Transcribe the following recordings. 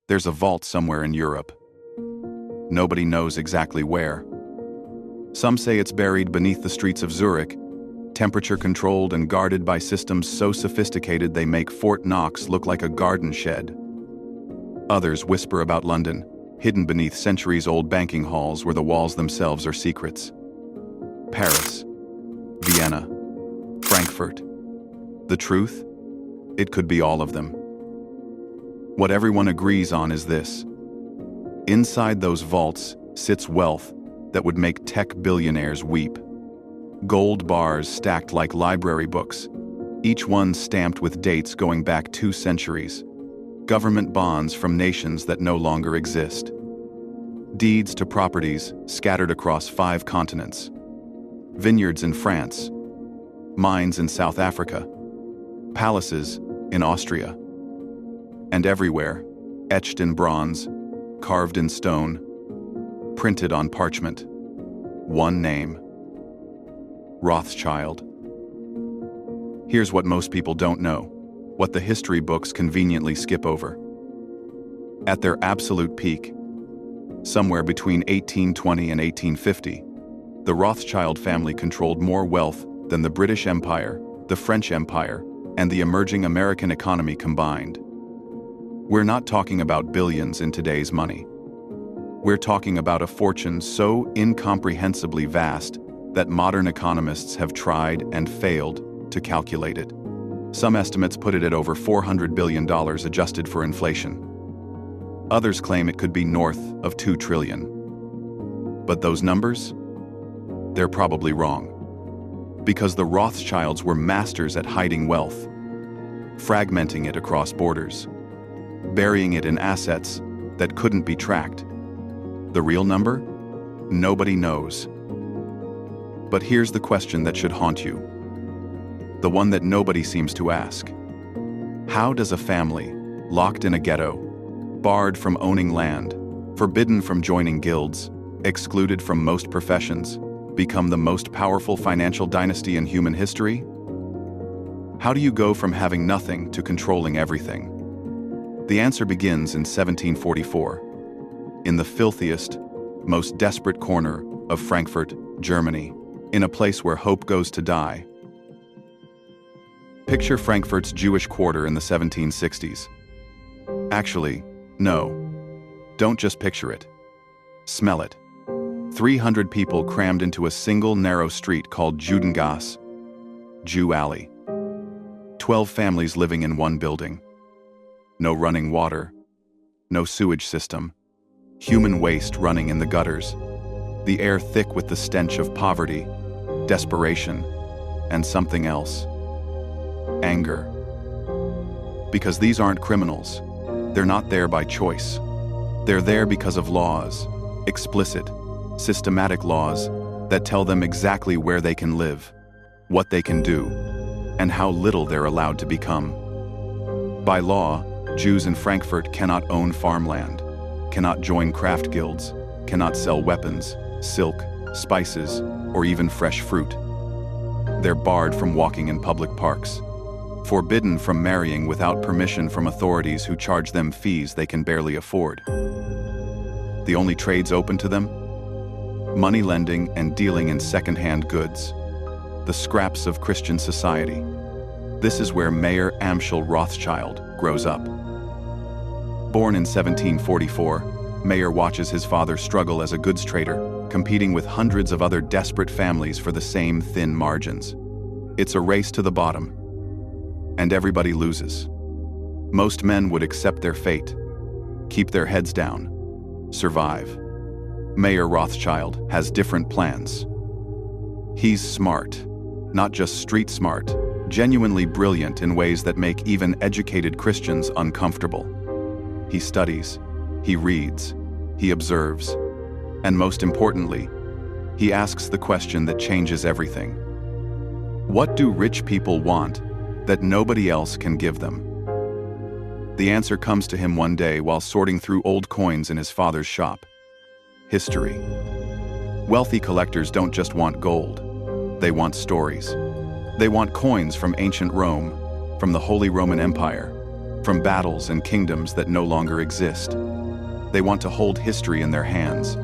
There's a vault somewhere in Europe. Nobody knows exactly where. Some say it's buried beneath the streets of Zurich, temperature-controlled and guarded by systems so sophisticated they make Fort Knox look like a garden shed. Others whisper about London, hidden beneath centuries-old banking halls where the walls themselves are secrets. Paris, Vienna, Frankfurt. The truth? It could be all of them. What everyone agrees on is this. Inside those vaults sits wealth that would make tech billionaires weep. Gold bars stacked like library books, each one stamped with dates going back 2 centuries. Government bonds from nations that no longer exist. Deeds to properties scattered across 5 continents. Vineyards in France, mines in South Africa, palaces in Austria. And everywhere, etched in bronze, carved in stone, printed on parchment, one name: Rothschild. Here's what most people don't know, what the history books conveniently skip over. At their absolute peak, somewhere between 1820 and 1850, the Rothschild family controlled more wealth than the British Empire, the French Empire, and the emerging American economy combined. We're not talking about billions in today's money. We're talking about a fortune so incomprehensibly vast that modern economists have tried and failed to calculate it. Some estimates put it at over $400 billion adjusted for inflation. Others claim it could be north of $2 trillion. But those numbers? They're probably wrong. Because the Rothschilds were masters at hiding wealth, fragmenting it across borders, burying it in assets that couldn't be tracked. The real number? Nobody knows. But here's the question that should haunt you. The one that nobody seems to ask. How does a family, locked in a ghetto, barred from owning land, forbidden from joining guilds, excluded from most professions, become the most powerful financial dynasty in human history? How do you go from having nothing to controlling everything? The answer begins in 1744, in the filthiest, most desperate corner of Frankfurt, Germany, in a place where hope goes to die. Picture Frankfurt's Jewish quarter in the 1760s. Actually, no. Don't just picture it. Smell it. 300 people crammed into a single narrow street called Judengasse, Jew Alley. 12 families living in one building. No running water, no sewage system, human waste running in the gutters, the air thick with the stench of poverty, desperation, and something else: anger. Because these aren't criminals. They're not there by choice. They're there because of laws, explicit, systematic laws that tell them exactly where they can live, what they can do, and how little they're allowed to become. By law, Jews in Frankfurt cannot own farmland, cannot join craft guilds, cannot sell weapons, silk, spices, or even fresh fruit. They're barred from walking in public parks, forbidden from marrying without permission from authorities who charge them fees they can barely afford. The only trades open to them? Money lending and dealing in second-hand goods, the scraps of Christian society. This is where Mayer Amschel Rothschild grows up. Born in 1744, Mayer watches his father struggle as a goods trader, competing with hundreds of other desperate families for the same thin margins. It's a race to the bottom, and everybody loses. Most men would accept their fate, keep their heads down, survive. Mayer Rothschild has different plans. He's smart, not just street smart, genuinely brilliant in ways that make even educated Christians uncomfortable. He studies, he reads, he observes, and most importantly, he asks the question that changes everything. What do rich people want that nobody else can give them? The answer comes to him one day while sorting through old coins in his father's shop. History. Wealthy collectors don't just want gold, they want stories. They want coins from ancient Rome, from the Holy Roman Empire, from battles and kingdoms that no longer exist. They want to hold history in their hands.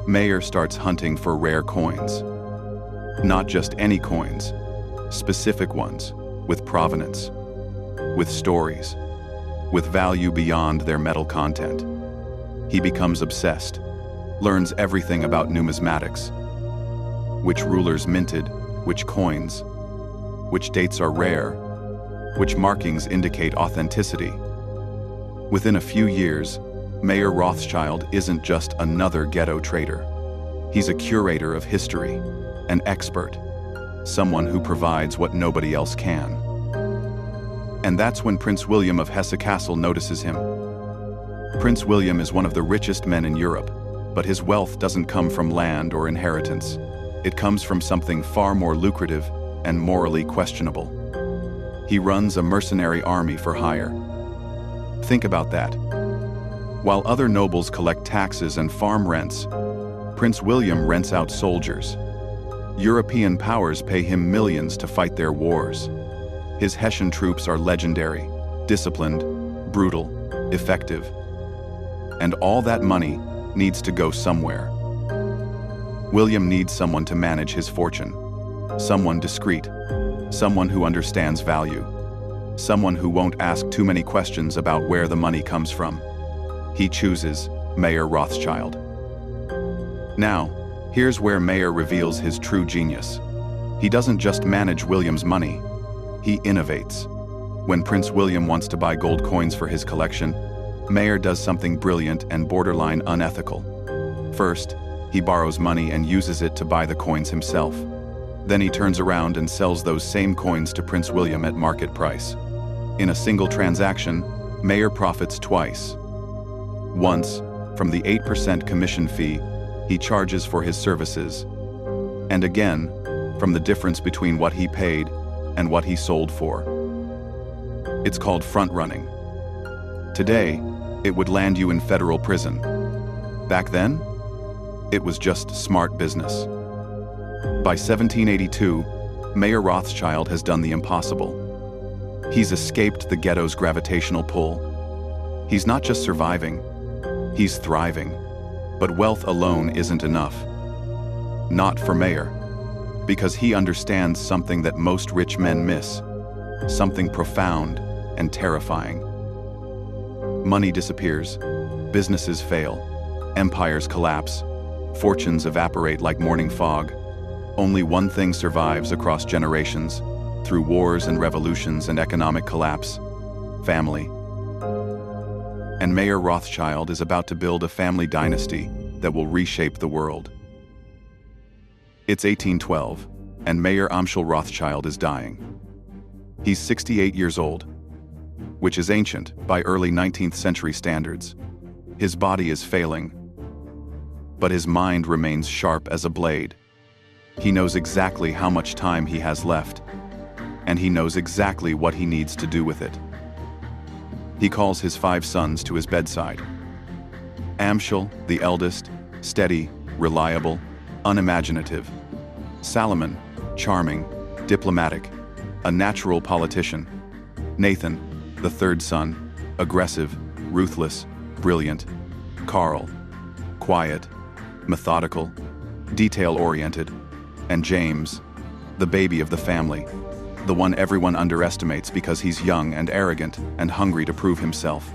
Mayer starts hunting for rare coins. Not just any coins, specific ones, with provenance, with stories, with value beyond their metal content. He becomes obsessed, learns everything about numismatics, which rulers minted, which coins, which dates are rare, which markings indicate authenticity. Within a few years, Mayer Rothschild isn't just another ghetto trader. He's a curator of history, an expert, someone who provides what nobody else can. And that's when Prince William of Hesse-Kassel notices him. Prince William is one of the richest men in Europe, but his wealth doesn't come from land or inheritance. It comes from something far more lucrative and morally questionable. He runs a mercenary army for hire. Think about that. While other nobles collect taxes and farm rents, Prince William rents out soldiers. European powers pay him millions to fight their wars. His Hessian troops are legendary, disciplined, brutal, effective. And all that money needs to go somewhere. William needs someone to manage his fortune. Someone discreet, someone who understands value, someone who won't ask too many questions about where the money comes from. He chooses Mayer Rothschild. Now, here's where Mayer reveals his true genius. He doesn't just manage William's money, he innovates. When Prince William wants to buy gold coins for his collection, Mayer does something brilliant and borderline unethical. First, he borrows money and uses it to buy the coins himself. Then he turns around and sells those same coins to Prince William at market price. In a single transaction, Mayer profits twice. Once, from the 8% commission fee he charges for his services, and again, from the difference between what he paid and what he sold for. It's called front-running. Today, it would land you in federal prison. Back then, it was just smart business. By 1782, Mayer Rothschild has done the impossible. He's escaped the ghetto's gravitational pull. He's not just surviving, he's thriving. But wealth alone isn't enough. Not for Mayer, because he understands something that most rich men miss, something profound and terrifying. Money disappears, businesses fail, empires collapse, fortunes evaporate like morning fog. Only one thing survives across generations, through wars and revolutions and economic collapse: family. And Mayer Rothschild is about to build a family dynasty that will reshape the world. It's 1812, and Mayer Amschel Rothschild is dying. He's 68 years old, which is ancient by early 19th century standards. His body is failing, but his mind remains sharp as a blade. He knows exactly how much time he has left, and he knows exactly what he needs to do with it. He calls his 5 sons to his bedside. Amschel, the eldest, steady, reliable, unimaginative. Salomon, charming, diplomatic, a natural politician. Nathan, the 3rd son, aggressive, ruthless, brilliant. Carl, quiet, methodical, detail-oriented. And James, the baby of the family, the one everyone underestimates because he's young and arrogant and hungry to prove himself.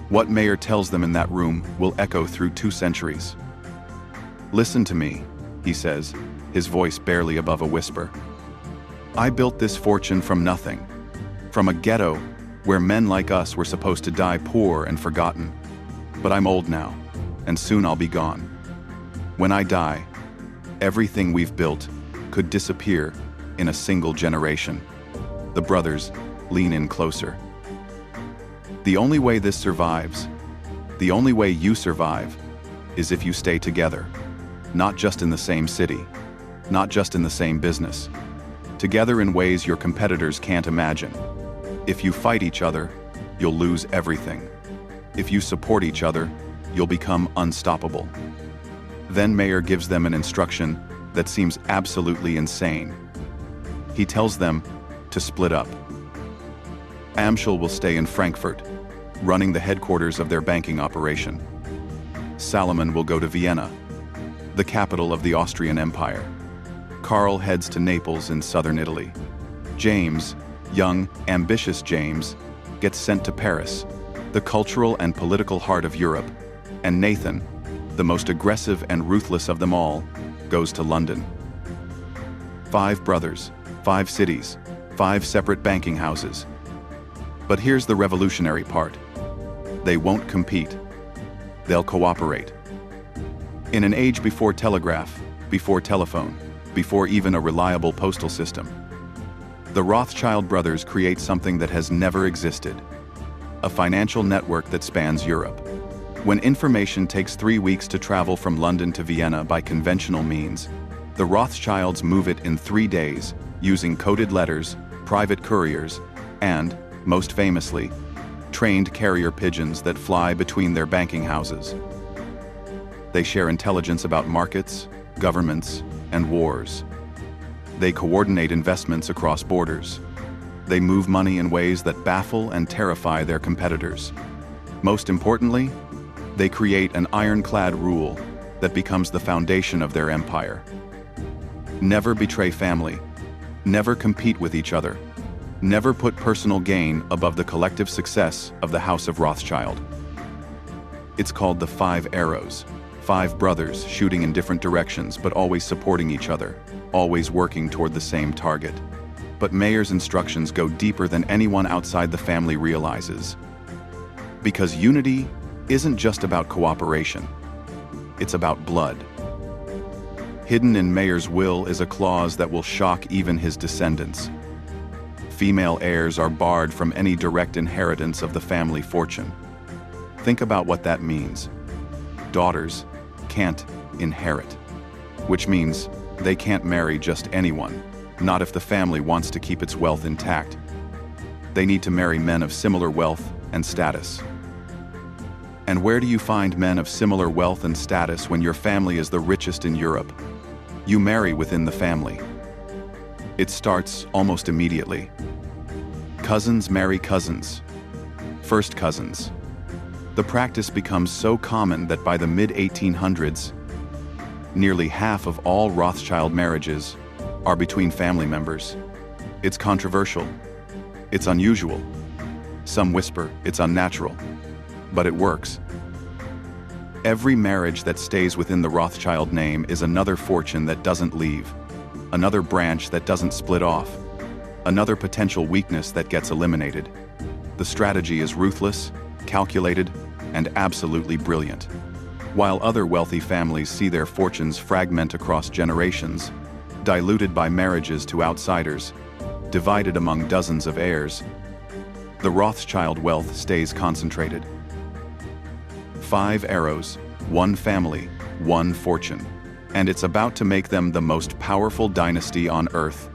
What Mayer tells them in that room will echo through 2 centuries. "Listen to me," he says, his voice barely above a whisper. "I built this fortune from nothing, from a ghetto where men like us were supposed to die poor and forgotten. But I'm old now, and soon I'll be gone. When I die, everything we've built could disappear in a single generation." The brothers lean in closer. "The only way this survives, the only way you survive, is if you stay together. Not just in the same city, not just in the same business. Together in ways your competitors can't imagine. If you fight each other, you'll lose everything. If you support each other, you'll become unstoppable." Then Mayer gives them an instruction that seems absolutely insane. He tells them to split up. Amschel will stay in Frankfurt, running the headquarters of their banking operation. Salomon will go to Vienna, the capital of the Austrian Empire. Karl heads to Naples in southern Italy. James, young, ambitious James, gets sent to Paris, the cultural and political heart of Europe. And Nathan, the most aggressive and ruthless of them all, goes to London. 5 brothers, 5 cities, 5 separate banking houses. But here's the revolutionary part. They won't compete. They'll cooperate. In an age before telegraph, before telephone, before even a reliable postal system, the Rothschild brothers create something that has never existed: a financial network that spans Europe. When information takes 3 weeks to travel from London to Vienna by conventional means, the Rothschilds move it in 3 days, using coded letters, private couriers, and, most famously, trained carrier pigeons that fly between their banking houses. They share intelligence about markets, governments, and wars. They coordinate investments across borders. They move money in ways that baffle and terrify their competitors. Most importantly, they create an ironclad rule that becomes the foundation of their empire. Never betray family. Never compete with each other. Never put personal gain above the collective success of the House of Rothschild. It's called the 5 arrows. 5 brothers shooting in different directions but always supporting each other, always working toward the same target. But Mayer's instructions go deeper than anyone outside the family realizes. Because unity isn't just about cooperation. It's about blood. Hidden in Mayer's will is a clause that will shock even his descendants. Female heirs are barred from any direct inheritance of the family fortune. Think about what that means. Daughters can't inherit, which means they can't marry just anyone, not if the family wants to keep its wealth intact. They need to marry men of similar wealth and status. And where do you find men of similar wealth and status when your family is the richest in Europe? You marry within the family. It starts almost immediately. Cousins marry cousins. First cousins. The practice becomes so common that by the mid-1800s, nearly half of all Rothschild marriages are between family members. It's controversial. It's unusual. Some whisper it's unnatural. But it works. Every marriage that stays within the Rothschild name is another fortune that doesn't leave, another branch that doesn't split off, another potential weakness that gets eliminated. The strategy is ruthless, calculated, and absolutely brilliant. While other wealthy families see their fortunes fragment across generations, diluted by marriages to outsiders, divided among dozens of heirs, the Rothschild wealth stays concentrated. 5 arrows, 1 family, 1 fortune. And it's about to make them the most powerful dynasty on earth.